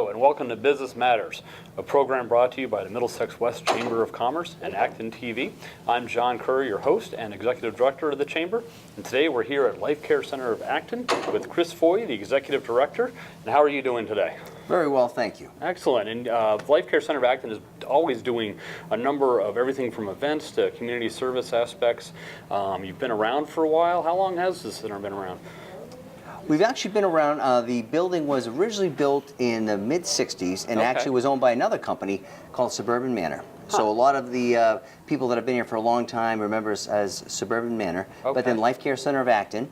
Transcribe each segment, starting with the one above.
Hello and welcome to Business Matters, a program brought to you by the Middlesex West Chamber of Commerce and ActonTV. I'm John Kerr, your host and Executive Director of the Chamber, and today we're here at Life Care Center of Acton with Chris Foye, the Executive Director. And how are you doing today? Very well, thank you. Excellent. And Life Care Center of Acton is always doing a number of everything from events to community service aspects. You've been around for a while. How long has this center been around? We've actually been around. The building was originally built in the mid-'60s and actually was owned by another company called Suburban Manor. So a lot of the people that have been here for a long time remember us as Suburban Manor. But then Life Care Center of Acton,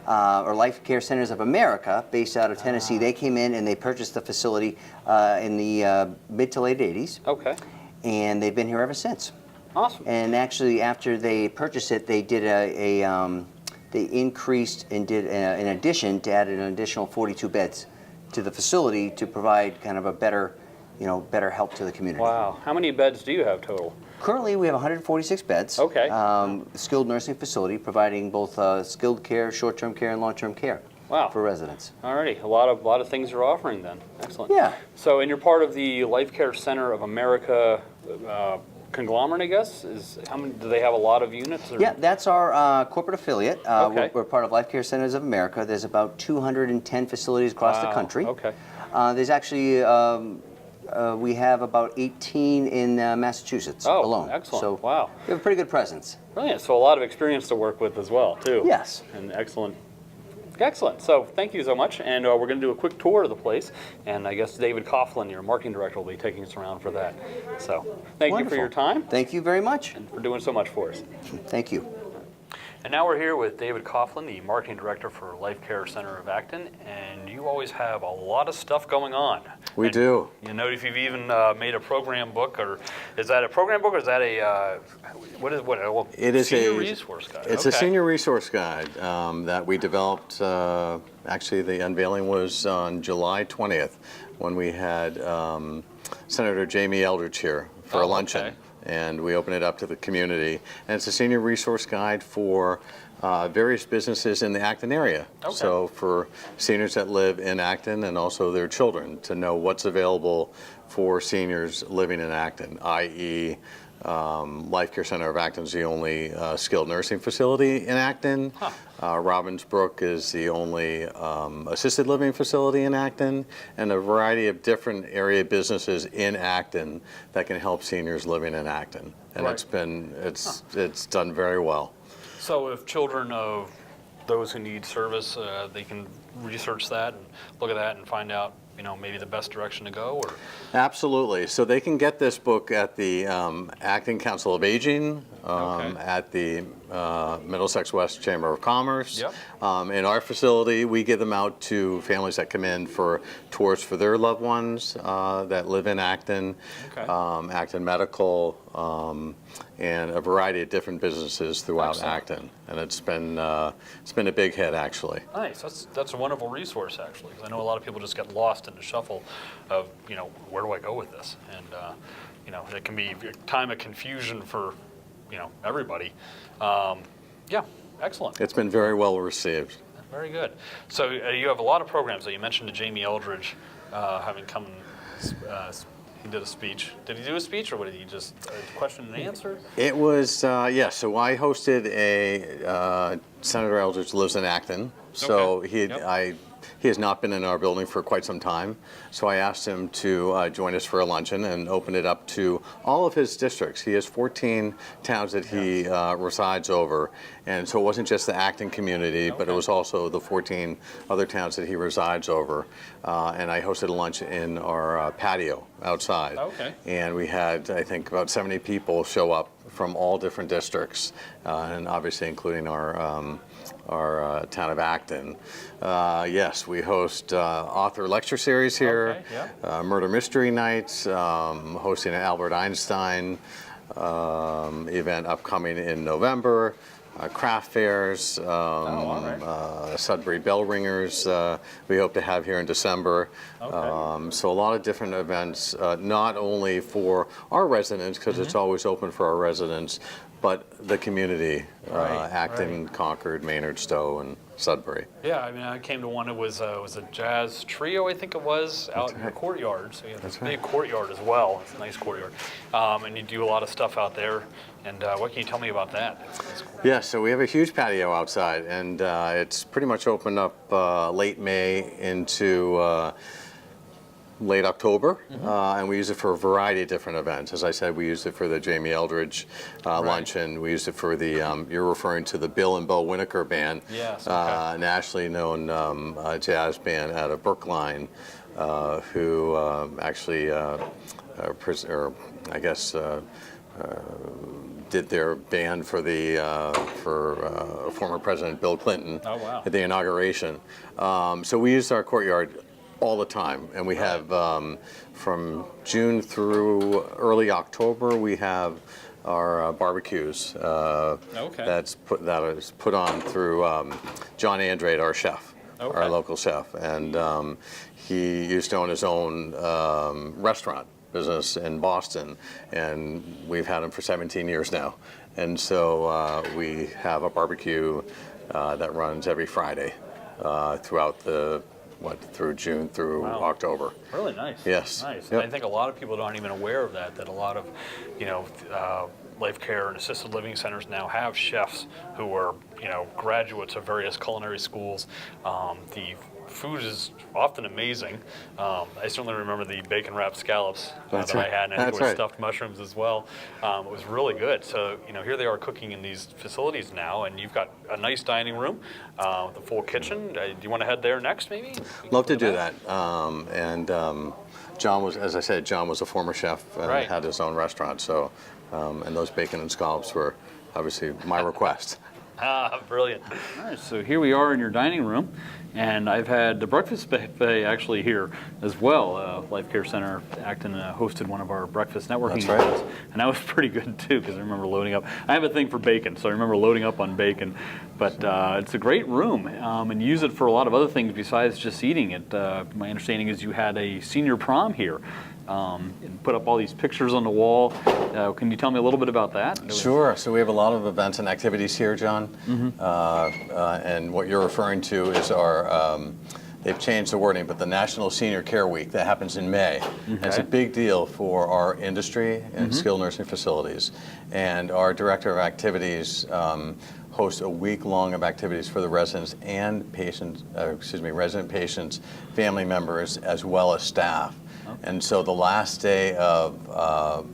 or Life Care Centers of America, based out of Tennessee, they came in and they purchased the facility in the mid to late 80s. Okay. And they've been here ever since. Awesome. And actually, after they purchased it, they did they increased and did in addition to add an additional 42 beds to the facility to provide kind of a better, better help to the community. Wow. How many beds do you have total? Currently, we have 146 beds. Okay. Skilled nursing facility providing both skilled care, short-term care, and long-term care. Wow. For residents. Alrighty, a lot of things you're offering then. Excellent. Yeah. So, and you're part of the Life Care Center of America conglomerate, I guess. How many? Do they have a lot of units? Or? Yeah, that's our corporate affiliate. Okay. We're part of Life Care Centers of America. There's about 210 facilities across the country. Okay. There's actually we have about 18 in Massachusetts alone. Excellent. So wow. We have a pretty good presence. Brilliant. So a lot of experience to work with as well, too. Yes. And excellent. Excellent. So thank you so much. And we're going to do a quick tour of the place. And I guess David Coughlin, your marketing director, will be taking us around for that. So thank you for your time. Thank you very much. And for doing so much for us. Thank you. And now we're here with David Coughlin, the marketing director for Life Care Center of Acton, and you always have a lot of stuff going on. We do. You know, if you've even made a program book, or is that a program book, or is that a It is senior resource guide? It's a senior resource guide that we developed. Actually, the unveiling was on July 20th when we had Senator Jamie Eldridge here for a luncheon. Okay. And we open it up to the community. And it's a senior resource guide for various businesses in the Acton area. Okay. So for seniors that live in Acton and also their children to know what's available for seniors living in Acton, i.e. Life Care Center of Acton is the only skilled nursing facility in Acton. Huh. Robbinsbrook is the only assisted living facility in Acton, and a variety of different area businesses in Acton that can help seniors living in Acton. And it's done very well. So if children of those who need service, they can research that and look at that and find out, maybe the best direction to go? Or Absolutely. So they can get this book at the Acton Council of Aging, at the Middlesex West Chamber of Commerce. Yep. In our facility, we give them out to families that come in for tours for their loved ones that live in Acton, Acton Medical, and a variety of different businesses throughout Acton. And it's been a big hit, actually. Nice. That's a wonderful resource, actually, because I know a lot of people just get lost in the shuffle of, where do I go with this? And, it can be a time of confusion for, everybody. Yeah, excellent. It's been very well received. Very good. So you have a lot of programs. So you mentioned Jamie Eldridge having come he did a speech. Did he do a speech, or what did he just question and answer? It was, So I hosted Senator Eldridge lives in Acton. So he has not been in our building for quite some time. So I asked him to join us for a luncheon and open it up to all of his districts. He has 14 towns that he resides over. And so it wasn't just the Acton community, but it was also the 14 other towns that he resides over. And I hosted a lunch in our patio outside. Okay. And we had, I think, about 70 people show up from all different districts, and obviously including our town of Acton. Yes, we host author lecture series here, murder mystery nights, hosting an Albert Einstein event upcoming in November, craft fairs, Sudbury Bell Ringers we hope to have here in December. So a lot of different events, not only for our residents, because it's always open for our residents, but the community, Right, Acton, right. Concord, Maynard, Stowe, and Sudbury. Yeah, I mean, I came to one. It was a jazz trio, I think it was, out in the right. courtyard. So you have this That's right. big courtyard as well. It's a nice courtyard, and you do a lot of stuff out there. And what can you tell me about that? It's cool. Yeah, so we have a huge patio outside, and it's pretty much opened up late May into late October, and we use it for a variety of different events. As I said, we used it for the Jamie Eldridge luncheon. We used it for the, you're referring to the Bill and Bo Winokur band, Yes, okay. nationally known jazz band out of Brookline, who actually, did their band for the former President Bill Clinton Oh, wow. at the inauguration. So we used our courtyard all the time, and we have from June through early October we have our barbecues. Okay. That is put on through John Andrade, our chef, Okay. our local chef, and he used to own his own restaurant business in Boston, and we've had him for 17 years now. And so we have a barbecue that runs every Friday throughout through June through Wow. October. Really nice. Yes. Nice. Yep. And I think a lot of people aren't even aware of that. That a lot of, life care and assisted living centers now have chefs who are, graduates of various culinary schools. The food is often amazing. I certainly remember the bacon wrapped scallops That's that right. I had, and I think That's it was right. stuffed mushrooms as well. It was really good. So, here they are cooking in these facilities now, and you've got a nice dining room with a full kitchen. Do you want to head there next, maybe? Love to do that. John was, as I said, John was a former chef and Right. had his own restaurant. So, and those bacon and scallops were obviously my request. Ah, brilliant. All right, so here we are in your dining room, and I've had the breakfast buffet actually here as well. Life Care Center Acton hosted one of our breakfast networking That's right. events, and that was pretty good too, because I remember loading up. I have a thing for bacon, so I remember loading up on bacon. But it's a great room, and you use it for a lot of other things besides just eating it. My understanding is you had a senior prom here. And put up all these pictures on the wall. Can you tell me a little bit about that? Sure. So we have a lot of events and activities here, John. And what you're referring to is our, they've changed the wording, but the National Senior Care Week that happens in May. And it's a big deal for our industry and skilled nursing facilities. And our director of activities hosts a week-long of activities for the residents and patients, resident patients, family members, as well as staff. And so the last day of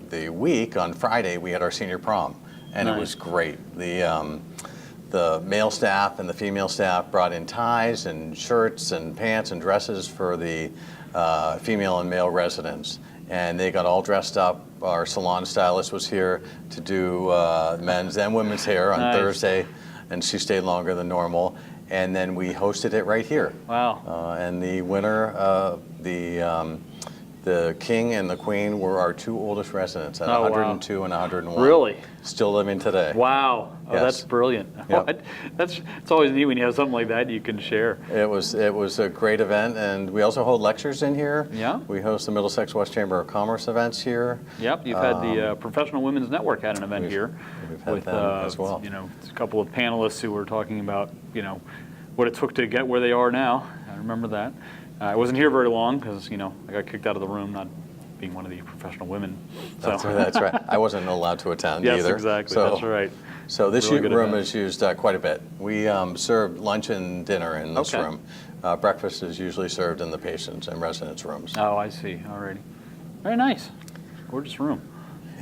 the week, on Friday, we had our senior prom, and Nice. It was great. The male staff and the female staff brought in ties and shirts and pants and dresses for the female and male residents, and they got all dressed up. Our salon stylist was here to do men's and women's hair on Nice. Thursday, and she stayed longer than normal. And then we hosted it right here. Wow. And the winner, the king and the queen were our two oldest residents at Oh, wow. 102 and 101. Really? Still living today. Wow. Oh, Yes. that's brilliant. Yep. It's always neat when you have something like that you can share. It was a great event, and we also hold lectures in here. Yeah. We host the Middlesex West Chamber of Commerce events here. Yep, you've had the Professional Women's Network had an event here we've had with them as well. a couple of panelists who were talking about what it took to get where they are now. I remember that. I wasn't here very long because I got kicked out of the room, not being one of the professional women. So That's right. I wasn't allowed to attend yes, either. exactly. So, That's right. So this Really good room event. is used quite a bit. We serve lunch and dinner in this Okay. room. Breakfast is usually served in the patients' and residents' rooms. Oh, I see. Alrighty. Very nice. Gorgeous room.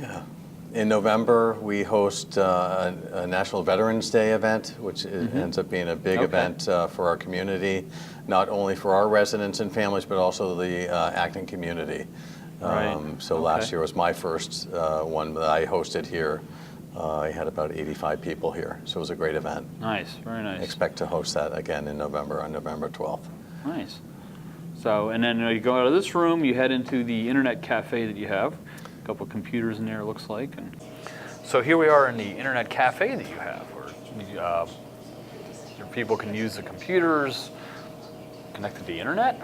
Yeah. In November, we host a National Veterans Day event, which ends up being a big Okay. event for our community, not only for our residents and families, but also the Acton community. Right. So Okay. last year was my first one that I hosted here. I had about 85 people here, so it was a great event. Nice. Very I nice. expect to host that again in November, on November 12th. Nice. So, and then you go out of this room, you head into the internet cafe that you have. A couple of computers in there, it looks like. And so here we are in the internet cafe that you have, where your people can use the computers. connected to the internet?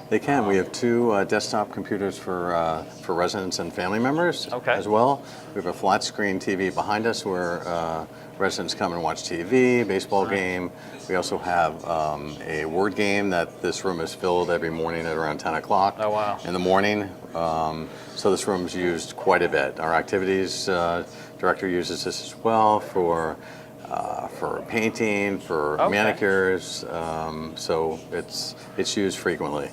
They can. We have two desktop computers for residents and family members as well. We have a flat screen TV behind us where residents come and watch TV, baseball game. We also have a word game that this room is filled every morning at around 10 o'clock in the morning. So this room is used quite a bit. Our activities director uses this as well for painting, for manicures. So it's used frequently.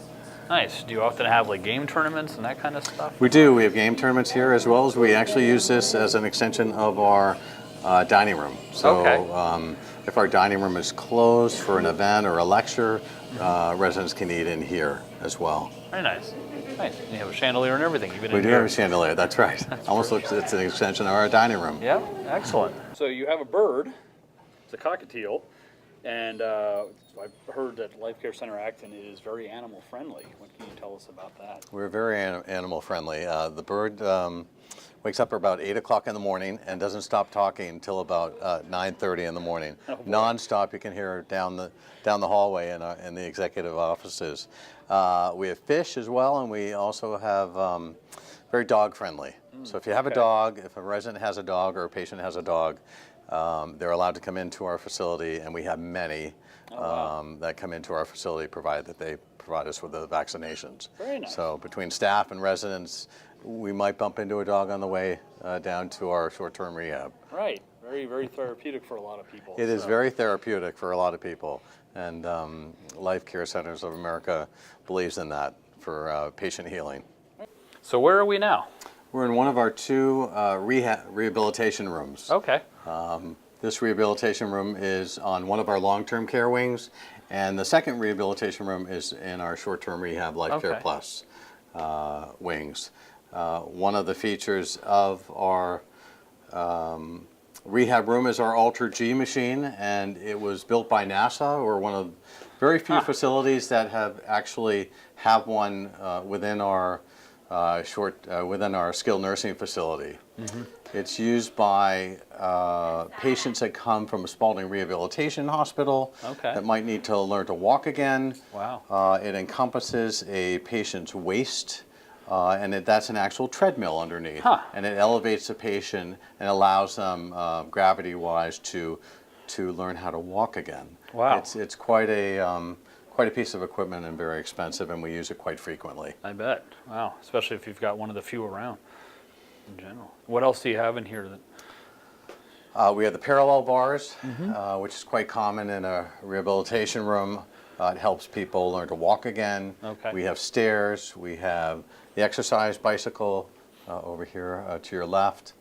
Nice. Do you often have like game tournaments and that kind of stuff? We do. We have game tournaments here, as well as we actually use this as an extension of our dining room. So if our dining room is closed for an event or a lecture, residents can eat in here as well. Very nice. Nice. You have a chandelier and everything. We do have a chandelier. That's right. Almost looks it's an extension of our dining room. Yeah. Excellent. So you have a bird. It's a cockatiel, and I've heard that Life Care Center Acton is very animal friendly. What can you tell us about that? We're very animal friendly. The bird wakes up about 8 o'clock in the morning and doesn't stop talking until about 9:30 in the morning. Non-stop. You can hear her down the hallway in the executive offices. We have fish as well, and we also have very dog friendly. So if you have a dog, if a resident has a dog or a patient has a dog, they're allowed to come into our facility, and we have many that come into our facility, provided that they provide us with the vaccinations. Very nice. So between staff and residents, we might bump into a dog on the way down to our short-term rehab. Right. Very, very therapeutic for a lot of people. It is very therapeutic for a lot of people, and Life Care Centers of America believes in that for patient healing. So where are we now? We're in one of our two rehabilitation rooms. Okay. This rehabilitation room is on one of our long-term care wings, and the second rehabilitation room is in our short-term rehab Life Care Plus wings. One of the features of our rehab room is our Ultra G machine, and it was built by NASA. We're one of very few facilities that have one within our within our skilled nursing facility. It's used by patients that come from a Spalding Rehabilitation Hospital that might need to learn to walk again. Wow. It encompasses a patient's waist, and that's an actual treadmill underneath. And it elevates the patient and allows them, gravity-wise, to learn how to walk again. Wow. It's quite a piece of equipment and very expensive, and we use it quite frequently. I bet. Wow. Especially if you've got one of the few around in general. What else do you have in here? We have the parallel bars, which is quite common in a rehabilitation room. It helps people learn to walk again. We have stairs. We have the exercise bicycle over here to your left.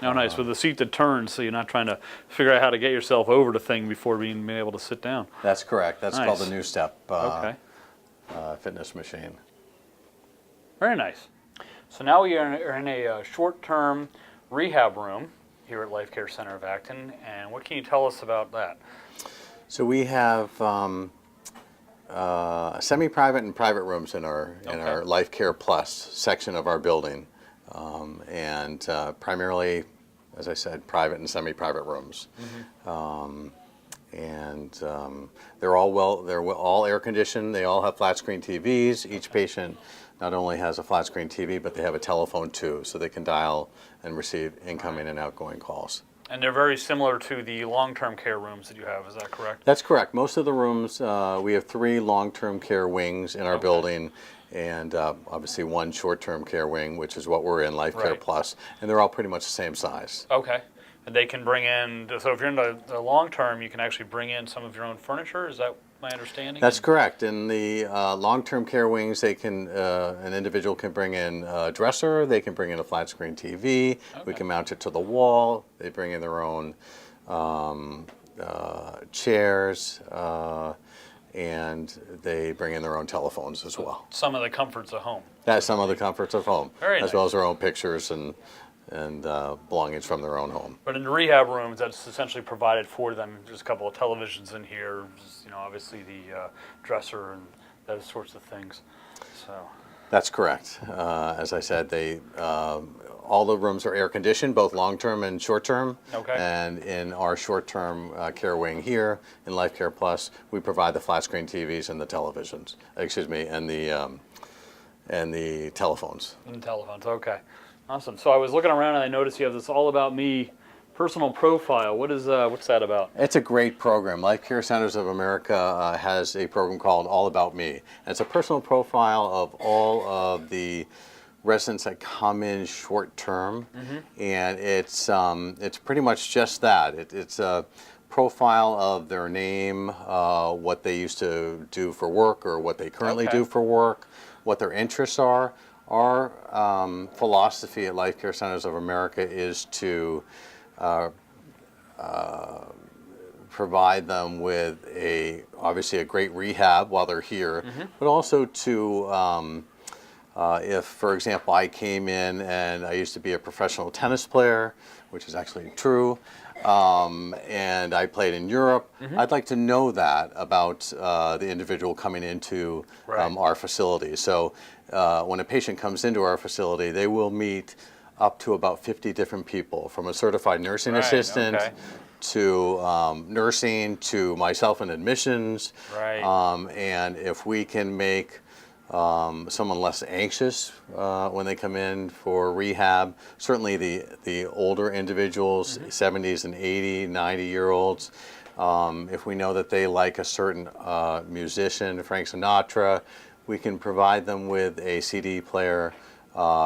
Oh, nice. With a seat that turns, so you're not trying to figure out how to get yourself over the thing before being able to sit down. That's correct. That's called the New Step fitness machine. Very nice. So now we are in a short-term rehab room here at Life Care Center of Acton, and what can you tell us about that? So we have semi-private and private rooms in our Life Care Plus section of our building, and primarily, as I said, private and semi-private rooms. They're all air conditioned. They all have flat screen TVs. Each patient not only has a flat screen TV, but they have a telephone too, so they can dial and receive incoming and outgoing calls. And they're very similar to the long-term care rooms that you have, is that correct? That's correct. Most of the rooms, we have 3 long-term care wings in our building, and obviously 1 short-term care wing, which is what we're in, Life Care Plus, and they're all pretty much the same size. Okay. And they can bring in, so if you're in the long-term, you can actually bring in some of your own furniture, is that my understanding? That's correct. In the long-term care wings, they can an individual can bring in a dresser, they can bring in a flat screen TV, we can mount it to the wall, they bring in their own chairs, and they bring in their own telephones as well. Some of the comforts of home. That's some of the comforts of home, Very nice. well as their own pictures and belongings from their own home. But in the rehab rooms, that's essentially provided for them. There's a couple of televisions in here, just, obviously the dresser and those sorts of things. So that's correct. As I said, they all the rooms are air conditioned, both long-term and short-term. Okay. And in our short-term care wing here in Life Care Plus, we provide the flat screen TVs and the televisions. Excuse me, and the telephones. And telephones, okay. Awesome. So I was looking around and I noticed you have this All About Me personal profile. What's that about? It's a great program. Life Care Centers of America has a program called All About Me. And it's a personal profile of all of the residents that come in short term, and it's pretty much just that. It's a profile of their name, what they used to do for work or what they currently do for work, what their interests are. Our philosophy at Life Care Centers of America is to provide them with obviously a great rehab while they're here, but also to if, for example, I came in and I used to be a professional tennis player, which is actually true, and I played in Europe, I'd like to know that about the individual coming into our facility. So when a patient comes into our facility, they will meet up to about 50 different people, from a certified nursing assistant to nursing to myself in admissions. And if we can make someone less anxious when they come in for rehab, certainly the older individuals, 70s and 80, 90-year-olds, if we know that they like a certain musician, Frank Sinatra, we can provide them with a CD player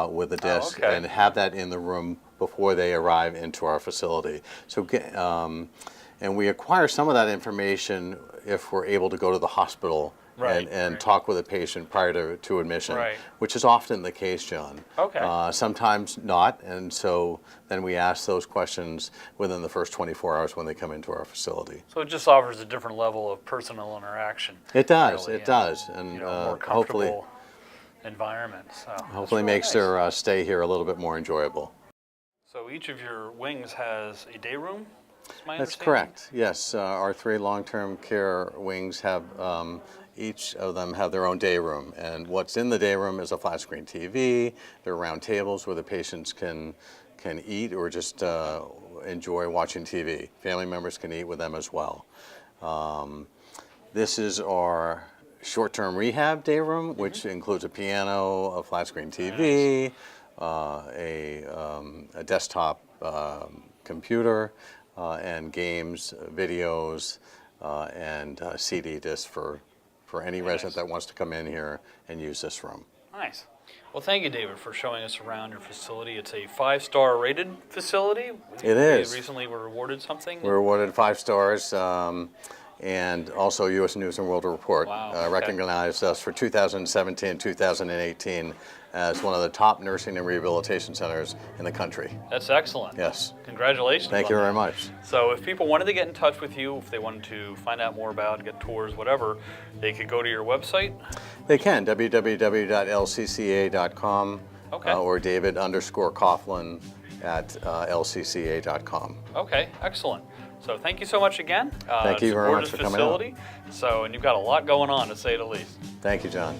with a disc and have that in the room before they arrive into our facility. So, and we acquire some of that information if we're able to go to the hospital and talk with a patient prior to admission, which is often the case, John. Sometimes not, and so then we ask those questions within the first 24 hours when they come into our facility. So it just offers a different level of personal interaction. It does, really, it does, and more hopefully environment. So hopefully makes their stay here a little bit more enjoyable. So each of your wings has a day room? That's correct. Yes, our 3 long-term care wings have each of them have their own day room, and what's in the day room is a flat screen TV. There are round tables where the patients can eat or just enjoy watching TV. Family members can eat with them as well. This is our short-term rehab day room, which includes a piano, a flat screen TV, a desktop computer, and games, videos, and CD discs for any resident that wants to come in here and use this room. Nice. Well, thank you, David, for showing us around your facility. It's a 5-star rated facility. It is. You recently were awarded something? We're awarded 5 stars. And also U.S. News & World Report recognized us for 2017, 2018 as one of the top nursing and rehabilitation centers in the country. That's excellent. Yes. Congratulations. Thank you very much. So if people wanted to get in touch with you, if they wanted to find out more about, get tours, whatever, they could go to your website? They can, www.lcca.com or David_Coughlin at lcca.com. Okay, excellent. So thank you so much again. Thank you very much for coming out. So, and you've got a lot going on, to say the least. Thank you, John.